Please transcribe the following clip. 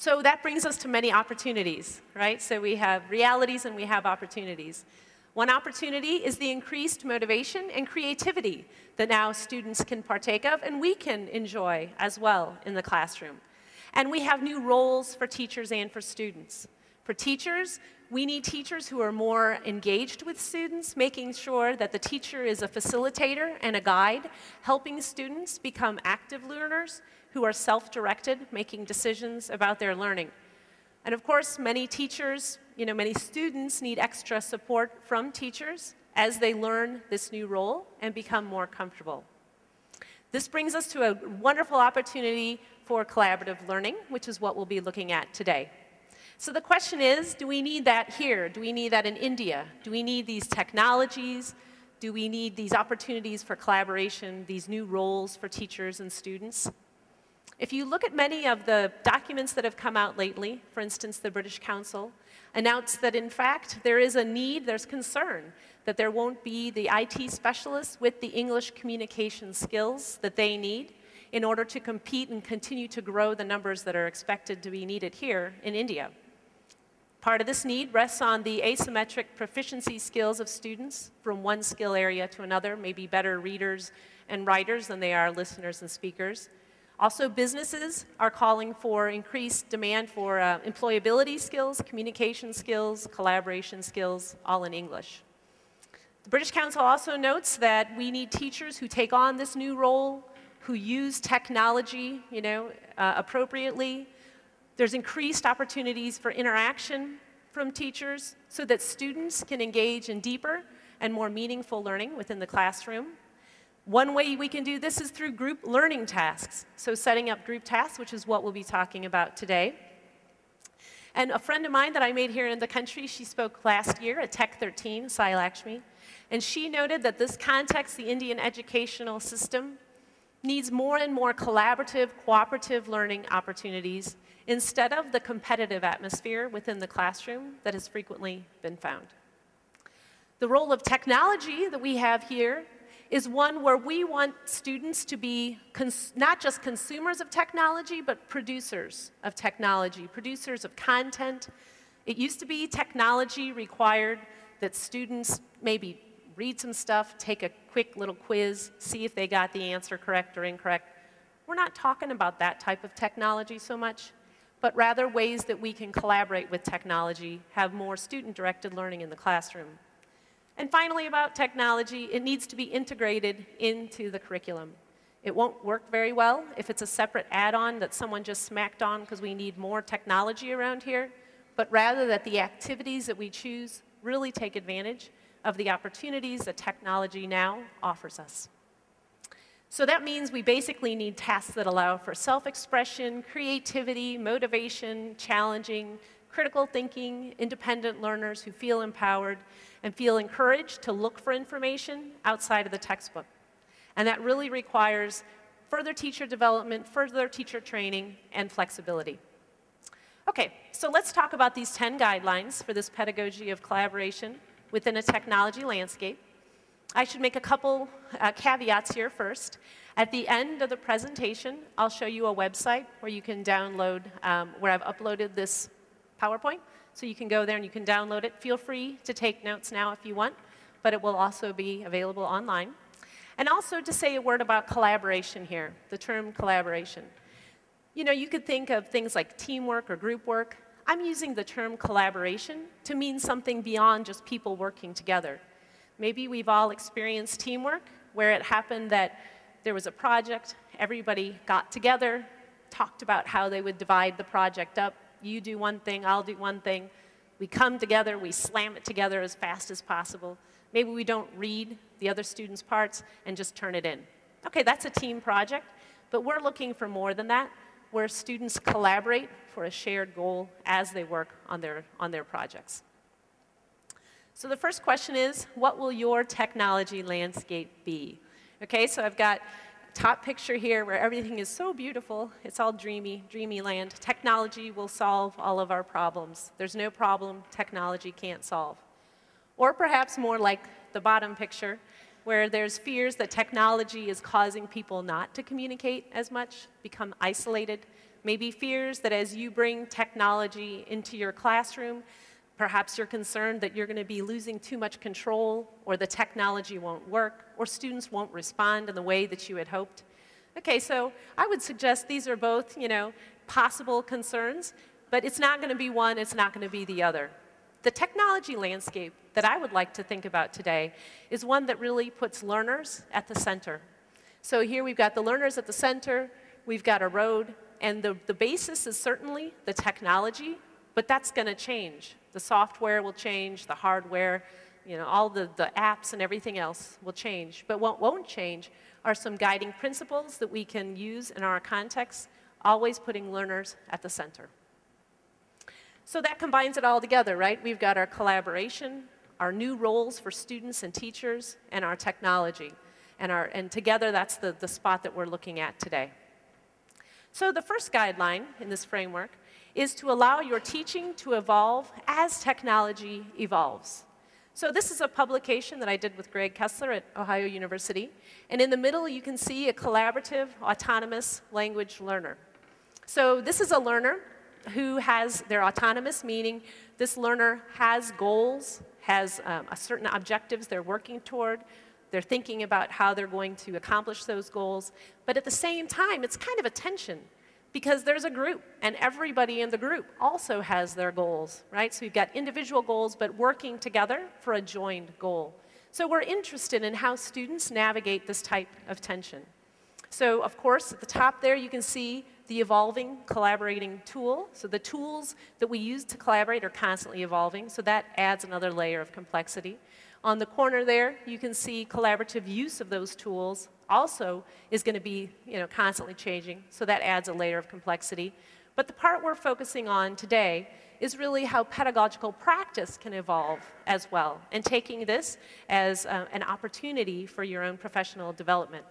So that brings us to many opportunities, right? So we have realities and we have opportunities. One opportunity is the increased motivation and creativity that now students can partake of and we can enjoy as well in the classroom. And we have new roles for teachers and for students. For teachers, we need teachers who are more engaged with students, making sure that the teacher is a facilitator and a guide, helping students become active learners who are self-directed, making decisions about their learning. And of course, many teachers, many students need extra support from teachers as they learn this new role and become more comfortable. This brings us to a wonderful opportunity for collaborative learning, which is what we'll be looking at today. So the question is, do we need that here? Do we need that in India? Do we need these technologies? Do we need these opportunities for collaboration, these new roles for teachers and students? If you look at many of the documents that have come out lately, for instance, the British Council announced that, in fact, there is a need, there's concern, that there won't be the IT specialists with the English communication skills that they need in order to compete and continue to grow the numbers that are expected to be needed here in India. Part of this need rests on the asymmetric proficiency skills of students from one skill area to another, maybe better readers and writers than they are listeners and speakers. Also, businesses are calling for increased demand for employability skills, communication skills, collaboration skills, all in English. The British Council also notes that we need teachers who take on this new role, who use technology, appropriately. There's increased opportunities for interaction from teachers so that students can engage in deeper and more meaningful learning within the classroom. One way we can do this is through group learning tasks. So setting up group tasks, which is what we'll be talking about today. And a friend of mine that I made here in the country, she spoke last year at Tech 13, Sai Lakshmi, and she noted that this context, the Indian educational system, needs more and more collaborative, cooperative learning opportunities instead of the competitive atmosphere within the classroom that has frequently been found. The role of technology that we have here is one where we want students to be not just consumers of technology, but producers of technology, producers of content. It used to be technology required that students maybe read some stuff, take a quick little quiz, see if they got the answer correct or incorrect. We're not talking about that type of technology so much, but rather ways that we can collaborate with technology, have more student-directed learning in the classroom. And finally, about technology, it needs to be integrated into the curriculum. It won't work very well if it's a separate add-on that someone just smacked on because we need more technology around here, but rather that the activities that we choose really take advantage of the opportunities that technology now offers us. So that means we basically need tasks that allow for self-expression, creativity, motivation, challenging, critical thinking, independent learners who feel empowered and feel encouraged to look for information outside of the textbook. And that really requires further teacher development, further teacher training, and flexibility. Okay, so let's talk about these 10 guidelines for this pedagogy of collaboration within a technology landscape. I should make a couple caveats here first. At the end of the presentation, I'll show you a website where you can download, where I've uploaded this PowerPoint. So you can go there and you can download it. Feel free to take notes now if you want, but it will also be available online. And also to say a word about collaboration here, the term collaboration. You could think of things like teamwork or group work. I'm using the term collaboration to mean something beyond just people working together. Maybe we've all experienced teamwork where it happened that there was a project, everybody got together, talked about how they would divide the project up. You do one thing, I'll do one thing. We come together, we slam it together as fast as possible. Maybe we don't read the other students' parts and just turn it in. Okay, that's a team project, but we're looking for more than that, where students collaborate for a shared goal as they work on their projects. So the first question is, what will your technology landscape be? Okay, so I've got top picture here where everything is so beautiful. It's all dreamy, dreamy land. Technology will solve all of our problems. There's no problem technology can't solve. Or perhaps more like the bottom picture, where there's fears that technology is causing people not to communicate as much, become isolated, Maybe fears that as you bring technology into your classroom, perhaps you're concerned that you're going to be losing too much control, or the technology won't work, or students won't respond in the way that you had hoped. Okay, so I would suggest these are both, possible concerns, but it's not going to be one, it's not going to be the other. The technology landscape that I would like to think about today is one that really puts learners at the center. So here we've got the learners at the center, we've got a road, and the basis is certainly the technology, but that's going to change. The software will change, the hardware, all the apps and everything else will change. But what won't change are some guiding principles that we can use in our context, always putting learners at the center. So that combines it all together, right? We've got our collaboration, our new roles for students and teachers, and our technology. And together, that's the spot that we're looking at today. So the first guideline in this framework is to allow your teaching to evolve as technology evolves. So this is a publication that I did with Greg Kessler at Ohio University. And in the middle, you can see a collaborative, autonomous language learner. So this is a learner who has their autonomous, meaning this learner has goals, has certain objectives they're working toward. They're thinking about how they're going to accomplish those goals. But at the same time, it's kind of a tension, because there's a group, and everybody in the group also has their goals, right? So we've got individual goals, but working together for a joined goal. So we're interested in how students navigate this type of tension. So of course, at the top there, you can see the evolving collaborating tool. So the tools that we use to collaborate are constantly evolving, so that adds another layer of complexity. On the corner there, you can see collaborative use of those tools also is going to be constantly changing, so that adds a layer of complexity. But the part we're focusing on today is really how pedagogical practice can evolve as well, and taking this as an opportunity for your own professional development.